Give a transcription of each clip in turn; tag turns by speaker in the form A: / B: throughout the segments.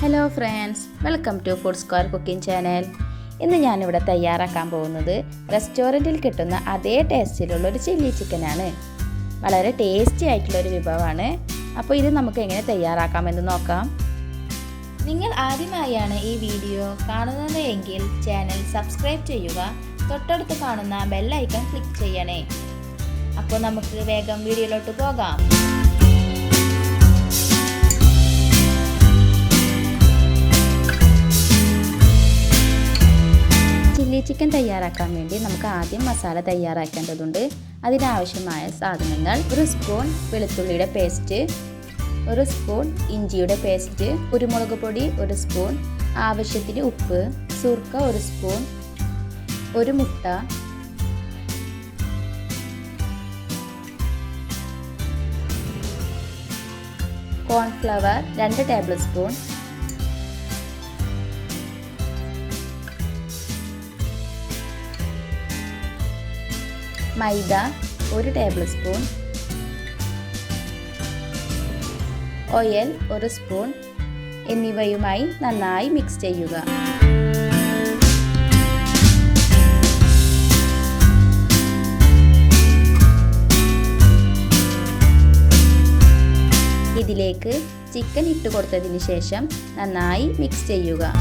A: Hello friends, welcome to Foodsquare cooking channel. ഇന്ന് ഞാനിവിടെ തയ്യാറാക്കാൻ പോകുന്നത് റെസ്റ്റോറൻറ്റിൽ കിട്ടുന്ന അതേ ടേസ്റ്റിലുള്ളൊരു ചില്ലി ചിക്കനാണ്. വളരെ ടേസ്റ്റി ആയിട്ടുള്ളൊരു വിഭവമാണ്. അപ്പോൾ ഇത് നമുക്ക് എങ്ങനെ തയ്യാറാക്കാമെന്ന് നോക്കാം. നിങ്ങൾ ആദ്യമായാണ് ഈ വീഡിയോ കാണുന്നത് എങ്കിൽ ചാനൽ സബ്സ്ക്രൈബ് ചെയ്യുക. തൊട്ടടുത്ത് കാണുന്ന ബെൽ ഐക്കൺ ക്ലിക്ക് ചെയ്യണേ. അപ്പോൾ നമുക്ക് വേഗം വീഡിയോയിലോട്ട് പോകാം. ചില്ലി ചിക്കൻ തയ്യാറാക്കാൻ വേണ്ടി നമുക്ക് ആദ്യം മസാല തയ്യാറാക്കേണ്ടതുണ്ട്. അതിനാവശ്യമായ സാധനങ്ങൾ: 1 സ്പൂൺ വെളുത്തുള്ളിയുടെ പേസ്റ്റ്, 1 സ്പൂൺ ഇഞ്ചിയുടെ പേസ്റ്റ്, കുരുമുളക് പൊടി 1 സ്പൂൺ, ആവശ്യത്തിന് ഉപ്പ്, സുർക്ക 1 സ്പൂൺ, 1 മുട്ട, കോൺഫ്ലവർ 2 ടേബിൾ സ്പൂൺ, മൈദ 1 ടേബിൾ സ്പൂൺ, ഓയിൽ 1 സ്പൂൺ എന്നിവയുമായി നന്നായി മിക്സ് ചെയ്യുക. ഇതിലേക്ക് ചിക്കൻ ഇട്ട് കൊടുത്തതിന് ശേഷം നന്നായി മിക്സ് ചെയ്യുക.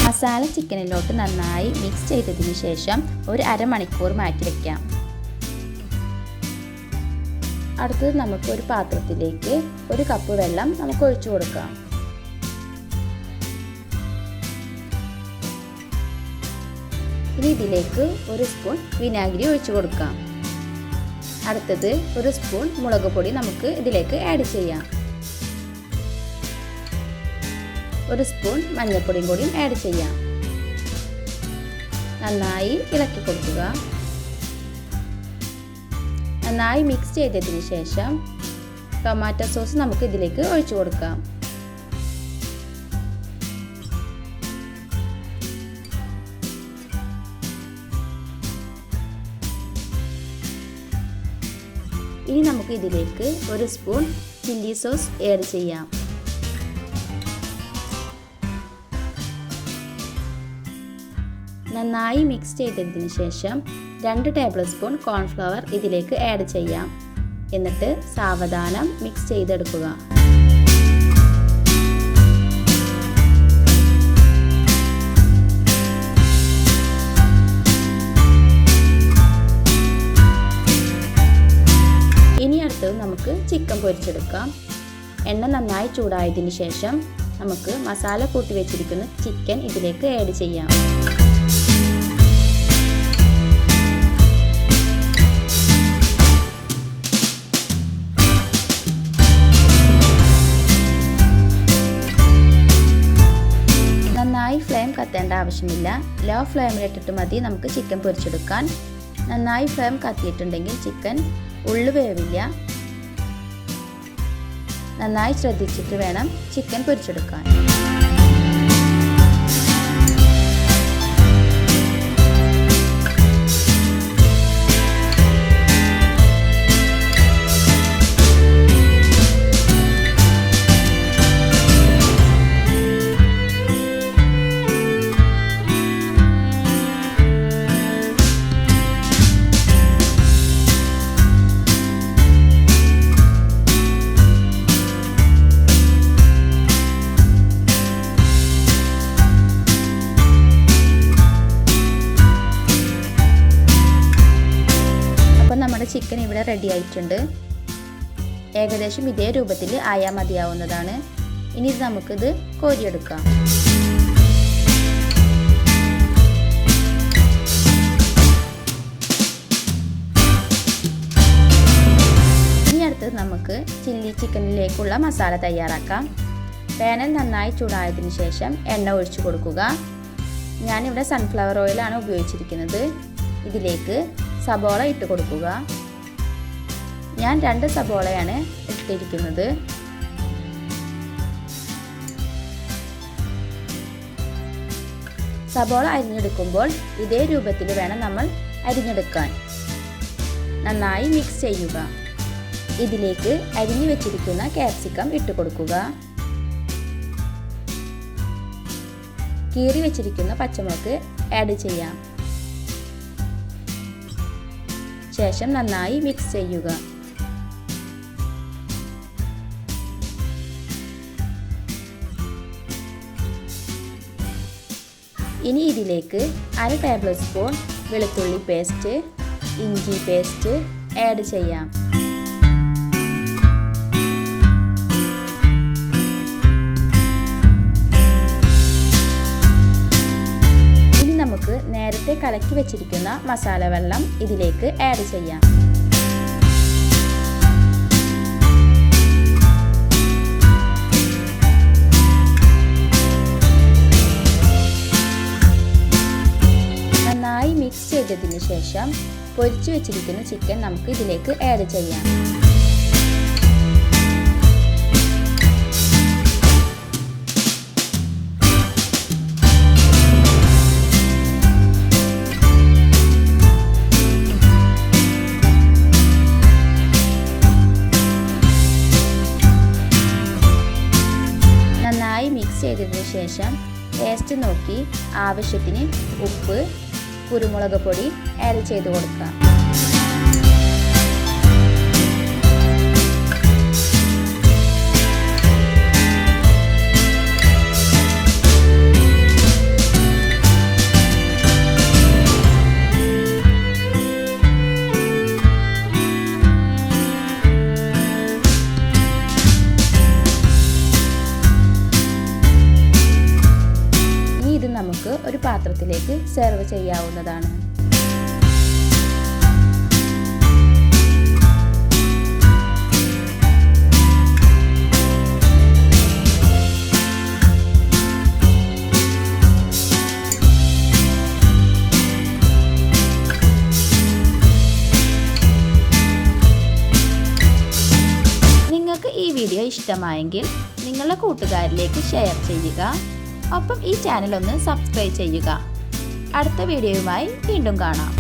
A: മസാല ചിക്കനിലോട്ട് നന്നായി മിക്സ് ചെയ്തതിന് ശേഷം ഒരു അരമണിക്കൂർ മാറ്റി വയ്ക്കാം. അടുത്തത് നമുക്ക് ഒരു പാത്രത്തിലേക്ക് 1 കപ്പ് വെള്ളം നമുക്ക് ഒഴിച്ചു കൊടുക്കാം. ഇനി ഇതിലേക്ക് 1 സ്പൂൺ വിനാഗിരി ഒഴിച്ചു കൊടുക്കാം. അടുത്തത് 1 സ്പൂൺ മുളക് പൊടി നമുക്ക് ഇതിലേക്ക് ആഡ് ചെയ്യാം. 1 സ്പൂൺ മഞ്ഞൾപ്പൊടിയും കൂടി ആഡ് ചെയ്യാം. നന്നായി ഇളക്കി കൊടുക്കുക. നന്നായി മിക്സ് ചെയ്തതിന് ശേഷം ടൊമാറ്റോ സോസ് നമുക്ക് ഇതിലേക്ക് ഒഴിച്ചു കൊടുക്കാം. ഇനി നമുക്ക് ഇതിലേക്ക് 1 സ്പൂൺ ചില്ലി സോസ് ആഡ് ചെയ്യാം. നന്നായി മിക്സ് ചെയ്തതിന് ശേഷം 2 ടേബിൾ സ്പൂൺ കോൺഫ്ലവർ ഇതിലേക്ക് ആഡ് ചെയ്യാം. എന്നിട്ട് സാവധാനം മിക്സ് ചെയ്തെടുക്കുക. ഇനി അടുത്തത് നമുക്ക് ചിക്കൻ പൊരിച്ചെടുക്കാം. എണ്ണ നന്നായി ചൂടായതിന് ശേഷം നമുക്ക് മസാല കൂട്ടി വെച്ചിരിക്കുന്ന ചിക്കൻ ഇതിലേക്ക് ആഡ് ചെയ്യാം. നന്നായി ഫ്ലെയിം കത്തേണ്ട ആവശ്യമില്ല. ലോ ഫ്ലെയിമിലിട്ടിട്ട് മതി നമുക്ക് ചിക്കൻ പൊരിച്ചെടുക്കാൻ. നന്നായി ഫ്ലെയിം കത്തിയിട്ടുണ്ടെങ്കിൽ ചിക്കൻ ഉള്ളു വേവില്ല. നന്നായി ശ്രദ്ധിച്ചിട്ട് വേണം ചിക്കൻ പൊരിച്ചെടുക്കാൻ. നമ്മുടെ ചിക്കൻ ഇവിടെ റെഡി ആയിട്ടുണ്ട്. ഏകദേശം ഇതേ രൂപത്തിൽ ആയാൽ മതിയാവുന്നതാണ്. ഇനി ഇത് നമുക്കിത് കോരിയെടുക്കാം. ഇനി അടുത്തത് നമുക്ക് ചില്ലി ചിക്കനിലേക്കുള്ള മസാല തയ്യാറാക്കാം. പാനിൽ നന്നായി ചൂടായതിനു ശേഷം എണ്ണ ഒഴിച്ചു കൊടുക്കുക. ഞാനിവിടെ സൺഫ്ലവർ ഓയിലാണ് ഉപയോഗിച്ചിരിക്കുന്നത്. ഇതിലേക്ക് സബോള ഇട്ട് കൊടുക്കുക. ഞാൻ 2 സബോളയാണ് ഇട്ടിരിക്കുന്നത്. സബോള അരിഞ്ഞെടുക്കുമ്പോൾ ഇതേ രൂപത്തിൽ വേണം നമ്മൾ അരിഞ്ഞെടുക്കാൻ. നന്നായി മിക്സ് ചെയ്യുക. ഇതിലേക്ക് അരിഞ്ഞു വെച്ചിരിക്കുന്ന ക്യാപ്സിക്കം ഇട്ട് കൊടുക്കുക. കീറി വെച്ചിരിക്കുന്ന പച്ചമുളക് ആഡ് ചെയ്യാം. ശേഷം നന്നായി മിക്സ് ചെയ്യുക. ഇനി ഇതിലേക്ക് 1/2 ടേബിൾ സ്പൂൺ വെളുത്തുള്ളി പേസ്റ്റ്, ഇഞ്ചി പേസ്റ്റ് ആഡ് ചെയ്യാം. ഇനി നമുക്ക് നേരത്തെ കലക്കി വെച്ചിരിക്കുന്ന മസാല വെള്ളം ഇതിലേക്ക് ആഡ് ചെയ്യാം. നന്നായി മിക്സ് ചെയ്തതിന് ശേഷം പൊരിച്ചു വെച്ചിരിക്കുന്ന ചിക്കൻ നമുക്ക് ഇതിലേക്ക് ആഡ് ചെയ്യാം. നന്നായി മിക്സ് ചെയ്തതിന് ശേഷം ടേസ്റ്റ് നോക്കി ആവശ്യത്തിന് ഉപ്പ്, കുരുമുളക് പൊടി ആഡ് ചെയ്ത് കൊടുക്കാം. ഇത് നമുക്ക് ഒരു പാത്രത്തിലേക്ക് സെർവ് ചെയ്യാവുന്നതാണ്. നിങ്ങൾക്ക് ഈ വീഡിയോ ഇഷ്ടമായെങ്കിൽ നിങ്ങളുടെ കൂട്ടുകാരിലേക്ക് ഷെയർ ചെയ്യുക. ഒപ്പം ഈ ചാനൽ ഒന്ന് സബ്സ്ക്രൈബ് ചെയ്യുക. അടുത്ത വീഡിയോയുമായി വീണ്ടും കാണാം.